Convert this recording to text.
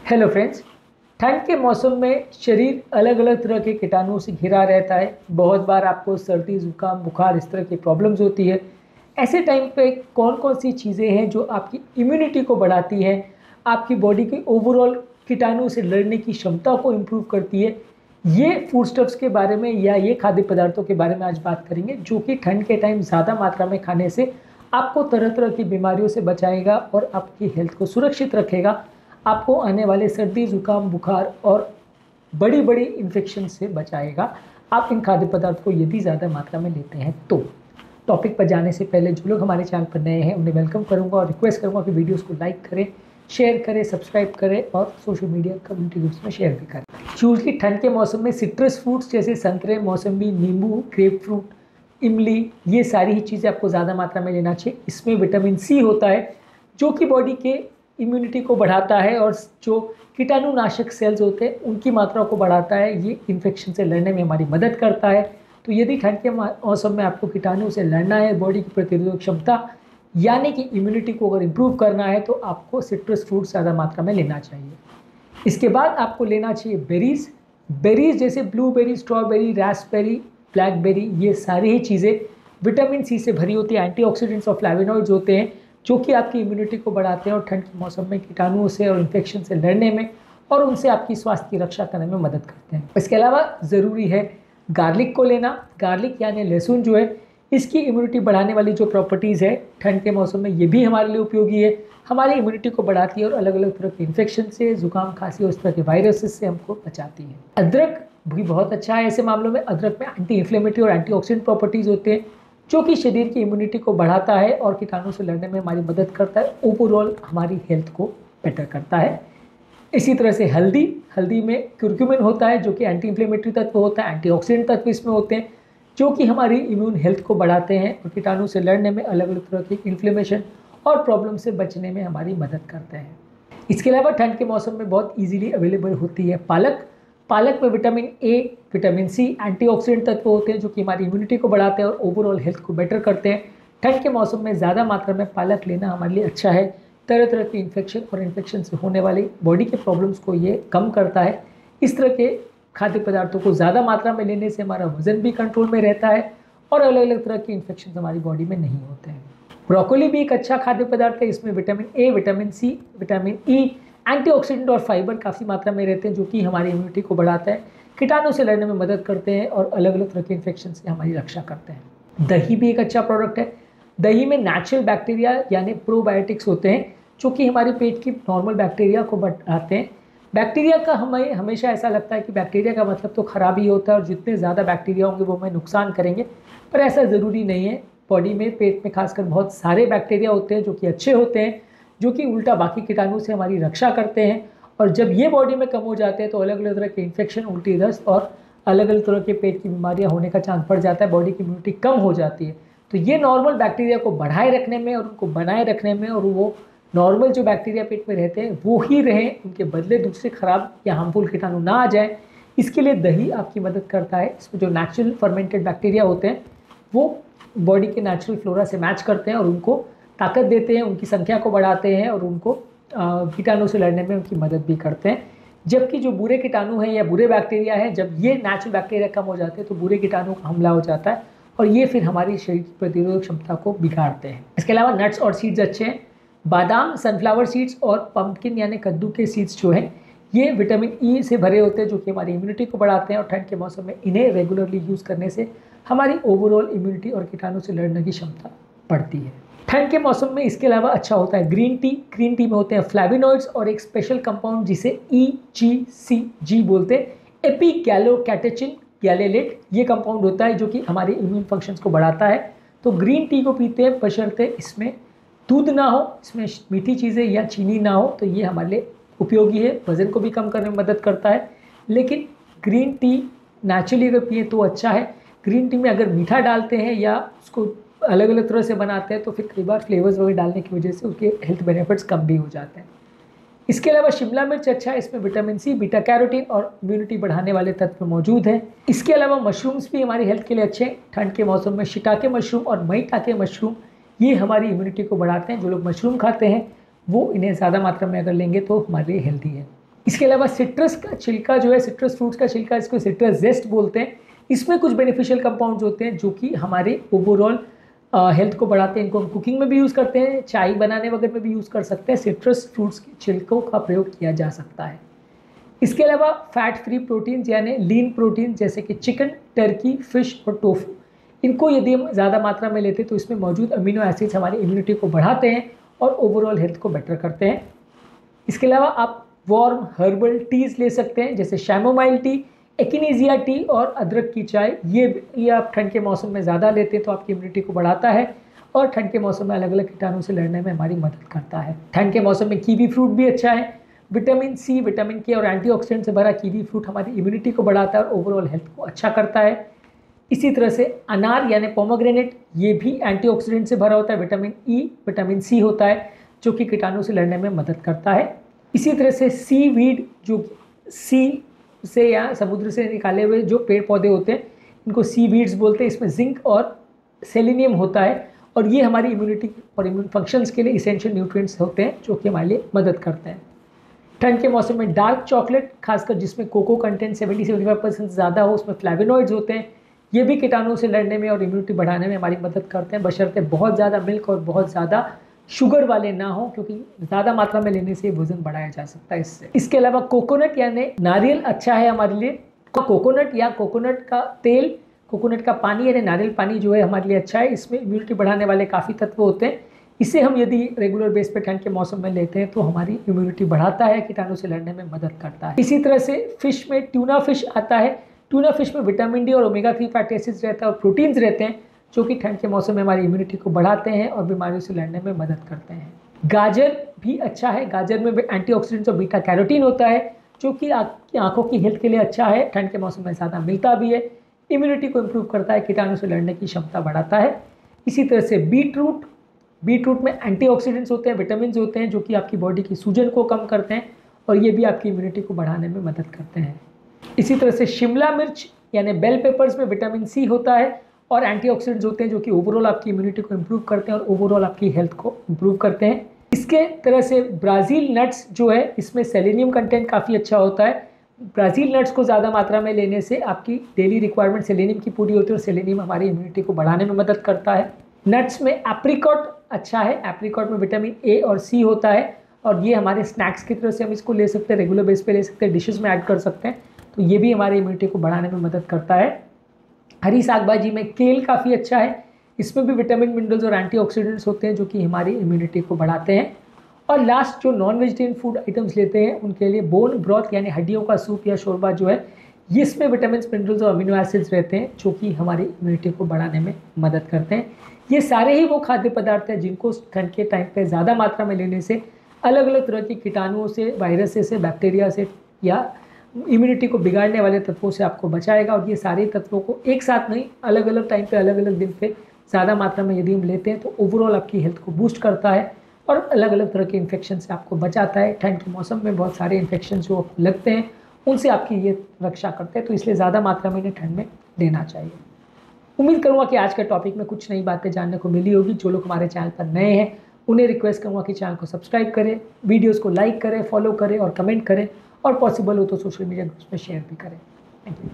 Hello friends. ठंड के मौसम में शरीर अलग अलग तरह के कीटाणुओं से घिरा रहता है। बहुत बार आपको सर्दी जुकाम बुखार इस तरह की प्रॉब्लम्स होती है। ऐसे टाइम पे कौन कौन सी चीज़ें हैं जो आपकी इम्यूनिटी को बढ़ाती है, आपकी बॉडी की ओवरऑल कीटाणुओं से लड़ने की क्षमता को इम्प्रूव करती है, ये फूड स्टफ्स के बारे में या ये खाद्य पदार्थों के बारे में आज बात करेंगे, जो कि ठंड के टाइम ज़्यादा मात्रा में खाने से आपको तरह तरह की बीमारियों से बचाएगा और आपकी हेल्थ को सुरक्षित रखेगा। आपको आने वाले सर्दी जुकाम बुखार और बड़ी बड़ी इन्फेक्शन से बचाएगा, आप इन खाद्य पदार्थ को यदि ज़्यादा मात्रा में लेते हैं तो। टॉपिक पर जाने से पहले जो लोग हमारे चैनल पर नए हैं उन्हें वेलकम करूंगा और रिक्वेस्ट करूंगा कि वीडियोस को लाइक करें, शेयर करें, सब्सक्राइब करें और सोशल मीडिया कम्युनिटी ग्रुप्स में शेयर भी करें। यूजली ठंड के मौसम में सिट्रस फ्रूट्स जैसे संतरे, मौसम्बी, नींबू, ग्रेप फ्रूट, इमली, ये सारी ही चीज़ें आपको ज़्यादा मात्रा में लेना चाहिए। इसमें विटामिन सी होता है जो कि बॉडी के इम्यूनिटी को बढ़ाता है और जो कीटाणुनाशक सेल्स होते हैं उनकी मात्रा को बढ़ाता है। ये इन्फेक्शन से लड़ने में हमारी मदद करता है। तो यदि ठंड के मौसम में आपको कीटाणु से लड़ना है, बॉडी की प्रतिरोधक क्षमता यानी कि इम्यूनिटी को अगर इम्प्रूव करना है, तो आपको सिट्रस फ्रूट ज़्यादा मात्रा में लेना चाहिए। इसके बाद आपको लेना चाहिए बेरीज जैसे ब्लूबेरी, स्ट्रॉबेरी, रास्पबेरी, ब्लैकबेरी, ये सारी ही चीज़ें विटामिन सी से भरी होती है। एंटीऑक्सीडेंट्स और फ्लैवोनॉइड्स होते हैं जो कि आपकी इम्यूनिटी को बढ़ाते हैं और ठंड के मौसम में कीटाणुओं से और इन्फेक्शन से लड़ने में और उनसे आपकी स्वास्थ्य की रक्षा करने में मदद करते हैं। इसके अलावा ज़रूरी है गार्लिक को लेना। गार्लिक यानी लहसुन जो है, इसकी इम्यूनिटी बढ़ाने वाली जो प्रॉपर्टीज़ है ठंड के मौसम में, ये भी हमारे लिए उपयोगी है। हमारी इम्यूनिटी को बढ़ाती है और अलग अलग तरह के इन्फेक्शन से, जुकाम खांसी और उस तरह के वायरसेस से हमको बचाती है। अदरक भी बहुत अच्छा है ऐसे मामलों में। अदरक में एंटी इन्फ्लेमेटरी और एंटीऑक्सीडेंट प्रॉपर्टीज़ होते हैं जो कि शरीर की इम्यूनिटी को बढ़ाता है और कीटाणु से लड़ने में हमारी मदद करता है। ओवरऑल हमारी हेल्थ को बेटर करता है। इसी तरह से हल्दी में क्यूरक्यूमिन होता है जो कि एंटी इन्फ्लेमेटरी तत्व होता है। एंटीऑक्सीडेंट तत्व इसमें होते हैं जो कि हमारी इम्यून हेल्थ को बढ़ाते हैं और कीटाणु से लड़ने में, अलग अलग तरह की इन्फ्लेमेशन और प्रॉब्लम से बचने में हमारी मदद करते हैं। इसके अलावा ठंड के मौसम में बहुत ईजिली अवेलेबल होती है पालक में vitamin A, vitamin C, antioxidant तत्व होते हैं जो कि हमारी इम्यूनिटी को बढ़ाते हैं और ओवरऑल हेल्थ को बेटर करते हैं। ठंड के मौसम में ज़्यादा मात्रा में पालक लेना हमारे लिए अच्छा है। तरह तरह की इन्फेक्शन से होने वाली बॉडी के प्रॉब्लम्स को ये कम करता है। इस तरह के खाद्य पदार्थों को ज़्यादा मात्रा में लेने से हमारा वजन भी कंट्रोल में रहता है और अलग अलग तरह के इन्फेक्शन हमारी बॉडी में नहीं होते हैं। ब्रोकोली भी एक अच्छा खाद्य पदार्थ है। इसमें vitamin A, vitamin C, vitamin E, antioxidant और फाइबर काफ़ी मात्रा में रहते हैं जो कि हमारी इम्यूनिटी को बढ़ाता है, कीटाणु से लड़ने में मदद करते हैं और अलग अलग तरह के इन्फेक्शन से हमारी रक्षा करते हैं। दही भी एक अच्छा प्रोडक्ट है। दही में नेचुरल बैक्टीरिया यानी प्रोबायोटिक्स होते हैं जो कि हमारे पेट की नॉर्मल बैक्टीरिया को बढ़ाते हैं। बैक्टीरिया का हमें हमेशा ऐसा लगता है कि बैक्टीरिया का मतलब तो खराब ही होता है और जितने ज़्यादा बैक्टीरिया होंगे वो हमें नुकसान करेंगे, पर ऐसा ज़रूरी नहीं है। बॉडी में, पेट में खासकर बहुत सारे बैक्टीरिया होते हैं जो कि अच्छे होते हैं, जो कि उल्टा बाकी कीटाणु से हमारी रक्षा करते हैं। और जब ये बॉडी में कम हो जाते हैं तो अलग अलग तरह के इन्फेक्शन, उल्टी दस्त और अलग अलग तरह के पेट की बीमारियां होने का चांस बढ़ जाता है। बॉडी की इम्यूनिटी कम हो जाती है। तो ये नॉर्मल बैक्टीरिया को बढ़ाए रखने में और उनको बनाए रखने में, और वो नॉर्मल जो बैक्टीरिया पेट में रहते हैं वो ही रहें, उनके बदले दूसरे खराब या हार्मफुल कीटाणु ना आ जाए, इसके लिए दही आपकी मदद करता है। इसमें जो नेचुरल फर्मेंटेड बैक्टीरिया होते हैं वो बॉडी के नेचुरल फ्लोरा से मैच करते हैं और उनको ताकत देते हैं, उनकी संख्या को बढ़ाते हैं और उनको कीटाणु से लड़ने में उनकी मदद भी करते हैं। जबकि जो बुरे कीटाणु हैं या बुरे बैक्टीरिया हैं, जब ये नेचुरल बैक्टीरिया कम हो जाते हैं तो बुरे कीटाणु का हमला हो जाता है और ये फिर हमारी शरीर की प्रतिरोधक क्षमता को बिगाड़ते हैं। इसके अलावा नट्स और सीड्स अच्छे हैं। बादाम, सनफ्लावर सीड्स और पंपकिन यानी कद्दू के सीड्स जो हैं, ये विटामिन ई से भरे होते हैं जो कि हमारी इम्यूनिटी को बढ़ाते हैं और ठंड के मौसम में इन्हें रेगुलरली यूज़ करने से हमारी ओवरऑल इम्यूनिटी और कीटाणु से लड़ने की क्षमता बढ़ती है। ठंड के मौसम में इसके अलावा अच्छा होता है ग्रीन टी में होते हैं फ्लैविनॉइड्स और एक स्पेशल कंपाउंड जिसे EGCG बोलते हैं, एपिगैलोकैटेचिन गैलेलेट, ये कंपाउंड होता है जो कि हमारे इम्यून फंक्शंस को बढ़ाता है। तो ग्रीन टी को पीते हैं बशर्ते इसमें दूध ना हो, इसमें मीठी चीज़ें या चीनी ना हो, तो ये हमारे लिए उपयोगी है। वज़न को भी कम करने में मदद करता है। लेकिन ग्रीन टी नेचुरली अगर पिए तो अच्छा है। ग्रीन टी में अगर मीठा डालते हैं या उसको अलग अलग तरह से बनाते हैं तो फिर कई बार फ्लेवर्स वगैरह डालने की वजह से उसके हेल्थ बेनिफिट्स कम भी हो जाते हैं। इसके अलावा शिमला मिर्च अच्छा है। इसमें विटामिन सी, बीटा कैरोटीन और इम्यूनिटी बढ़ाने वाले तत्व मौजूद हैं। इसके अलावा मशरूम्स भी हमारी हेल्थ के लिए अच्छे हैं। ठंड के मौसम में शिटाके मशरूम और मईटाके मशरूम, ये हमारी इम्यूनिटी को बढ़ाते हैं। जो लोग मशरूम खाते हैं वो इन्हें ज़्यादा मात्रा में अगर लेंगे तो हमारे लिए हेल्दी है। इसके अलावा सिट्रस का छिलका जो है, सिट्रस फ्रूट्स का छिलका, इसको सिट्रस जेस्ट बोलते हैं, इसमें कुछ बेनिफिशियल कंपाउंड्स होते हैं जो कि हमारे ओवरऑल हेल्थ को बढ़ाते हैं। इनको हम कुकिंग में भी यूज़ करते हैं, चाय बनाने वगैरह में भी यूज़ कर सकते हैं। सिट्रस फ्रूट्स के छिलकों का प्रयोग किया जा सकता है। इसके अलावा फैट फ्री प्रोटीन्स यानी लीन प्रोटीन जैसे कि चिकन, टर्की, फिश और टोफू, इनको यदि हम ज़्यादा मात्रा में लेते हैं तो इसमें मौजूद अमीनो एसिड्स हमारी इम्यूनिटी को बढ़ाते हैं और ओवरऑल हेल्थ को बेटर करते हैं। इसके अलावा आप वार्म हर्बल टीज़ ले सकते हैं जैसे शैमोमाइल टी, एकिनीजिया टी और अदरक की चाय। ये आप ठंड के मौसम में ज़्यादा लेते हैं तो आपकी इम्यूनिटी को बढ़ाता है और ठंड के मौसम में अलग अलग कीटाणु से लड़ने में हमारी मदद करता है। ठंड के मौसम में कीवी फ्रूट भी अच्छा है। विटामिन सी, विटामिन के और एंटीऑक्सीडेंट से भरा कीवी फ्रूट हमारी इम्यूनिटी को बढ़ाता है और ओवरऑल हेल्थ को अच्छा करता है। इसी तरह से अनार यानी पोमोग्रेनेट, ये भी एंटीऑक्सीडेंट से भरा होता है। विटामिन ई, विटामिन सी होता है जो कि कीटाणु से लड़ने में मदद करता है। इसी तरह से सी वीड, जो सी से या समुद्र से निकाले हुए जो पेड़ पौधे होते हैं, इनको सी वीड्स बोलते हैं। इसमें जिंक और सेलेनियम होता है और ये हमारी इम्यूनिटी और इम्यून फंक्शंस के लिए इसेंशियल न्यूट्रिएंट्स होते हैं जो कि हमारे लिए मदद करते हैं। ठंड के मौसम में डार्क चॉकलेट, खासकर जिसमें कोको कंटेंट 70-75% ज़्यादा हो, उसमें फ्लेवोनॉइड्स होते हैं, ये भी कीटाणुओं से लड़ने में और इम्यूनिटी बढ़ाने में हमारी मदद करते हैं, बशर्ते बहुत ज़्यादा मिल्क और बहुत ज़्यादा शुगर वाले ना हो, क्योंकि ज़्यादा मात्रा में लेने से वजन बढ़ाया जा सकता है इससे। इसके अलावा कोकोनट यानी नारियल अच्छा है हमारे लिए। कोकोनट या कोकोनट का तेल, कोकोनट का पानी यानी नारियल पानी जो है हमारे लिए अच्छा है। इसमें इम्यूनिटी बढ़ाने वाले काफ़ी तत्व होते हैं। इसे हम यदि रेगुलर बेस पे ठंड के मौसम में लेते हैं तो हमारी इम्यूनिटी बढ़ाता है, कीटाणु से लड़ने में मदद करता है। इसी तरह से फिश में ट्यूना फिश आता है। ट्यूना फिश में विटामिन डी और ओमेगा 3 फैटी एसिड्स रहता है और प्रोटीन्स रहते हैं जो कि ठंड के मौसम में हमारी इम्यूनिटी को बढ़ाते हैं और बीमारियों से लड़ने में मदद करते हैं। गाजर भी अच्छा है। गाजर में एंटीऑक्सीडेंट्स और बीटा कैरोटीन होता है जो कि आपकी आंखों की हेल्थ के लिए अच्छा है। ठंड के मौसम में ज़्यादा मिलता भी है, इम्यूनिटी को इम्प्रूव करता है, कीटाणु से लड़ने की क्षमता बढ़ाता है। इसी तरह से बीटरूट में एंटीऑक्सीडेंट्स होते हैं, विटामिन होते हैं जो कि आपकी बॉडी की सूजन को कम करते हैं और ये भी आपकी इम्यूनिटी को बढ़ाने में मदद करते हैं। इसी तरह से शिमला मिर्च यानी बेल पेपर्स में विटामिन सी होता है और एंटीऑक्सीडेंट्स होते हैं जो कि ओवरऑल आपकी इम्यूनिटी को इम्प्रूव करते हैं और ओवरऑल आपकी हेल्थ को इम्प्रूव करते हैं। इसके तरह से ब्राज़ील नट्स जो है, इसमें सेलेनियम कंटेंट काफ़ी अच्छा होता है। ब्राज़ील नट्स को ज़्यादा मात्रा में लेने से आपकी डेली रिक्वायरमेंट सेलेनियम की पूरी होती है और सेलेनियम हमारी इम्यूनिटी को बढ़ाने में मदद करता है। नट्स में एप्रिकॉट अच्छा है। एप्रिकॉट में विटामिन ए और सी होता है और ये हमारे स्नैक्स की तरह से हम इसको ले सकते हैं, रेगुलर बेस पे ले सकते हैं, डिशेस में ऐड कर सकते हैं, तो ये भी हमारी इम्यूनिटी को बढ़ाने में मदद करता है। हरी साग भाजी में केल काफ़ी अच्छा है। इसमें भी विटामिन, मिनरल्स और एंटीऑक्सीडेंट्स होते हैं जो कि हमारी इम्यूनिटी को बढ़ाते हैं। और लास्ट जो नॉन वेजिटेरियन फूड आइटम्स लेते हैं उनके लिए बोन ब्रॉथ यानी हड्डियों का सूप या शोरबा जो है, ये इसमें विटामिन, मिनरल्स और अमीनो एसिड्स रहते हैं जो कि हमारी इम्यूनिटी को बढ़ाने में मदद करते हैं। ये सारे ही वो खाद्य पदार्थ हैं जिनको ठंड के टाइम पे ज़्यादा मात्रा में लेने से अलग अलग तरह की कीटाणुओं से, वायरस से, बैक्टीरिया से या इम्यूनिटी को बिगाड़ने वाले तत्वों से आपको बचाएगा। और ये सारे तत्वों को एक साथ नहीं, अलग अलग टाइम पे, अलग अलग दिन पे ज़्यादा मात्रा में यदि हम लेते हैं तो ओवरऑल आपकी हेल्थ को बूस्ट करता है और अलग अलग तरह के इन्फेक्शन से आपको बचाता है। ठंड के मौसम में बहुत सारे इन्फेक्शन जो लगते हैं उनसे आपकी ये रक्षा करते हैं, तो इसलिए ज़्यादा मात्रा में इन्हें ठंड में लेना चाहिए। उम्मीद करूँगा कि आज के टॉपिक में कुछ नई बातें जानने को मिली होगी। जो लोग हमारे चैनल पर नए हैं उन्हें रिक्वेस्ट करूँगा कि चैनल को सब्सक्राइब करें, वीडियोज़ को लाइक करें, फॉलो करें और कमेंट करें और पॉसिबल हो तो सोशल मीडिया ग्रुप्स में शेयर भी करें। Thank you.